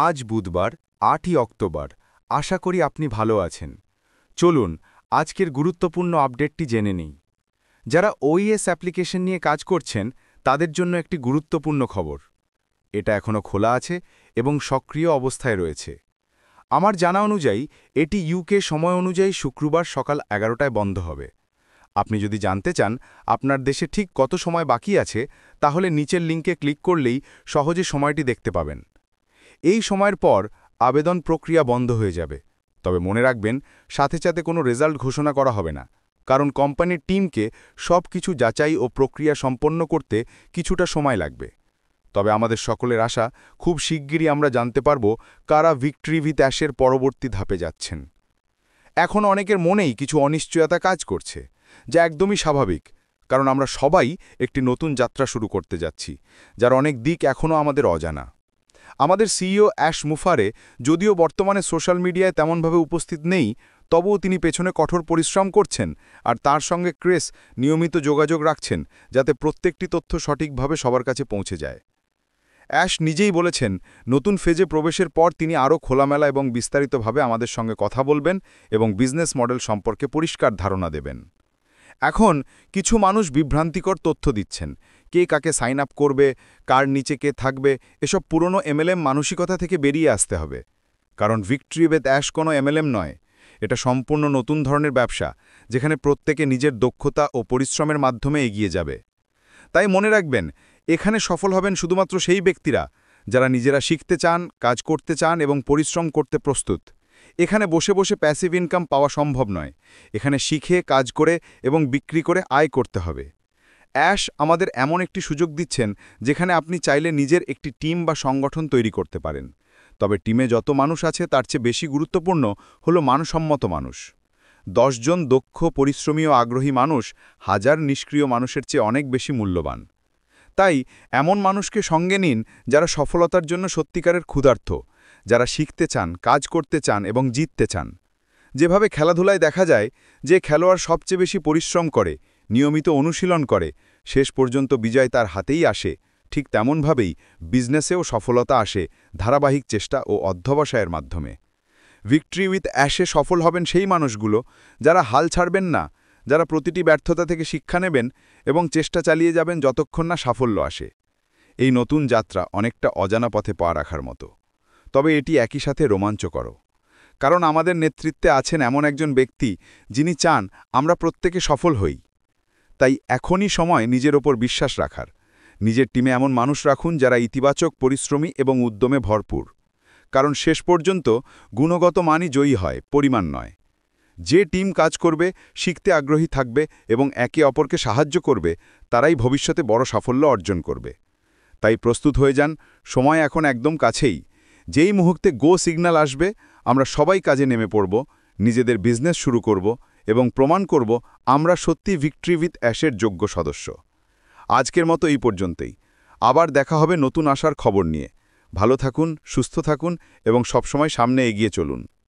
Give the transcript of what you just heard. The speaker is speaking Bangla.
আজ বুধবার ৮ই অক্টোবর। আশা করি আপনি ভালো আছেন। চলুন আজকের গুরুত্বপূর্ণ আপডেটটি জেনে নিই। যারা ওইএস অ্যাপ্লিকেশন নিয়ে কাজ করছেন তাদের জন্য একটি গুরুত্বপূর্ণ খবর। এটা এখনও খোলা আছে এবং সক্রিয় অবস্থায় রয়েছে। আমার জানা অনুযায়ী এটি ইউকে সময় অনুযায়ী শুক্রবার সকাল 11টায় বন্ধ হবে। আপনি যদি জানতে চান আপনার দেশে ঠিক কত সময় বাকি আছে, তাহলে নিচের লিঙ্কে ক্লিক করলেই সহজে সময়টি দেখতে পাবেন। এই সময়ের পর আবেদন প্রক্রিয়া বন্ধ হয়ে যাবে। তবে মনে রাখবেন, সাথে সাথে কোনো রেজাল্ট ঘোষণা করা হবে না, কারণ কোম্পানির টিমকে সব কিছু যাচাই ও প্রক্রিয়া সম্পন্ন করতে কিছুটা সময় লাগবে। তবে আমাদের সকলের আশা, খুব শিগগিরই আমরা জানতে পারব কারা ভিক্টরি উইথ অ্যাশের পরবর্তী ধাপে যাচ্ছেন। এখন অনেকের মনেই কিছু অনিশ্চয়তা কাজ করছে, যা একদমই স্বাভাবিক, কারণ আমরা সবাই একটি নতুন যাত্রা শুরু করতে যাচ্ছি, যার অনেক দিক এখনও আমাদের অজানা। আমাদের সিইও অ্যাশ মুফারে যদিও বর্তমানে সোশ্যাল মিডিয়ায় তেমনভাবে উপস্থিত নেই, তবুও তিনি পেছনে কঠোর পরিশ্রম করছেন, আর তার সঙ্গে ক্রেস নিয়মিত যোগাযোগ রাখছেন, যাতে প্রত্যেকটি তথ্য সঠিকভাবে সবার কাছে পৌঁছে যায়। অ্যাশ নিজেই বলেছেন, নতুন ফেজে প্রবেশের পর তিনি আরও খোলামেলা এবং বিস্তারিতভাবে আমাদের সঙ্গে কথা বলবেন এবং বিজনেস মডেল সম্পর্কে পরিষ্কার ধারণা দেবেন। এখন কিছু মানুষ বিভ্রান্তিকর তথ্য দিচ্ছেন, কে কাকে সাইন আপ করবে, কার নিচে কে থাকবে, এসব পুরনো এমএলএম মানসিকতা থেকে বেরিয়ে আসতে হবে। কারণ ভিক্টরি উইথ অ্যাশ কোনো এমএলএম নয়, এটা সম্পূর্ণ নতুন ধরনের ব্যবসা, যেখানে প্রত্যেকে নিজের দক্ষতা ও পরিশ্রমের মাধ্যমে এগিয়ে যাবে। তাই মনে রাখবেন, এখানে সফল হবেন শুধুমাত্র সেই ব্যক্তিরা যারা নিজেরা শিখতে চান, কাজ করতে চান এবং পরিশ্রম করতে প্রস্তুত। এখানে বসে বসে প্যাসিভ ইনকাম পাওয়া সম্ভব নয়, এখানে শিখে, কাজ করে এবং বিক্রি করে আয় করতে হবে। অ্যাশ আমাদের এমন একটি সুযোগ দিচ্ছেন যেখানে আপনি চাইলে নিজের একটি টিম বা সংগঠন তৈরি করতে পারেন। তবে টিমে যত মানুষ আছে তার চেয়ে বেশি গুরুত্বপূর্ণ হলো মানসম্মত মানুষ। 10 জন দক্ষ, পরিশ্রমী ও আগ্রহী মানুষ হাজার নিষ্ক্রিয় মানুষের চেয়ে অনেক বেশি মূল্যবান। তাই এমন মানুষকে সঙ্গে নিন যারা সফলতার জন্য সত্যিকারের ক্ষুধার্ত, যারা শিখতে চান, কাজ করতে চান এবং জিততে চান। যেভাবে খেলাধুলায় দেখা যায়, যে খেলোয়াড় সবচেয়ে বেশি পরিশ্রম করে, নিয়মিত অনুশীলন করে, শেষ পর্যন্ত বিজয় তার হাতেই আসে, ঠিক তেমনভাবেই বিজনেসেও সফলতা আসে ধারাবাহিক চেষ্টা ও অধ্যবসায়ের মাধ্যমে। ভিক্টরি উইথ অ্যাশে সফল হবেন সেই মানুষগুলো যারা হাল ছাড়বেন না, যারা প্রতিটি ব্যর্থতা থেকে শিক্ষা নেবেন এবং চেষ্টা চালিয়ে যাবেন যতক্ষণ না সাফল্য আসে। এই নতুন যাত্রা অনেকটা অজানা পথে পা রাখার মতো, তবে এটি একই সাথে রোমাঞ্চকর। কারণ আমাদের নেতৃত্বে আছেন এমন একজন ব্যক্তি যিনি চান আমরা প্রত্যেকে সফল হই। তাই এখনই সময় নিজের ওপর বিশ্বাস রাখার। নিজের টিমে এমন মানুষ রাখুন যারা ইতিবাচক, পরিশ্রমী এবং উদ্যমে ভরপুর। কারণ শেষ পর্যন্ত গুণগত মানই জয়ী হয়, পরিমাণ নয়। যে টিম কাজ করবে, শিখতে আগ্রহী থাকবে এবং একে অপরকে সাহায্য করবে, তারাই ভবিষ্যতে বড় সাফল্য অর্জন করবে। তাই প্রস্তুত হয়ে যান, সময় এখন একদম কাছেই। যেই মুহূর্তে গো সিগন্যাল আসবে, আমরা সবাই কাজে নেমে পড়ব, নিজেদের বিজনেস শুরু করব এবং প্রমাণ করব আমরা সত্যি ভিক্টরি উইথ অ্যাশের যোগ্য সদস্য। আজকের মতো এই পর্যন্তই। আবার দেখা হবে নতুন আশার খবর নিয়ে। ভালো থাকুন, সুস্থ থাকুন এবং সবসময় সামনে এগিয়ে চলুন।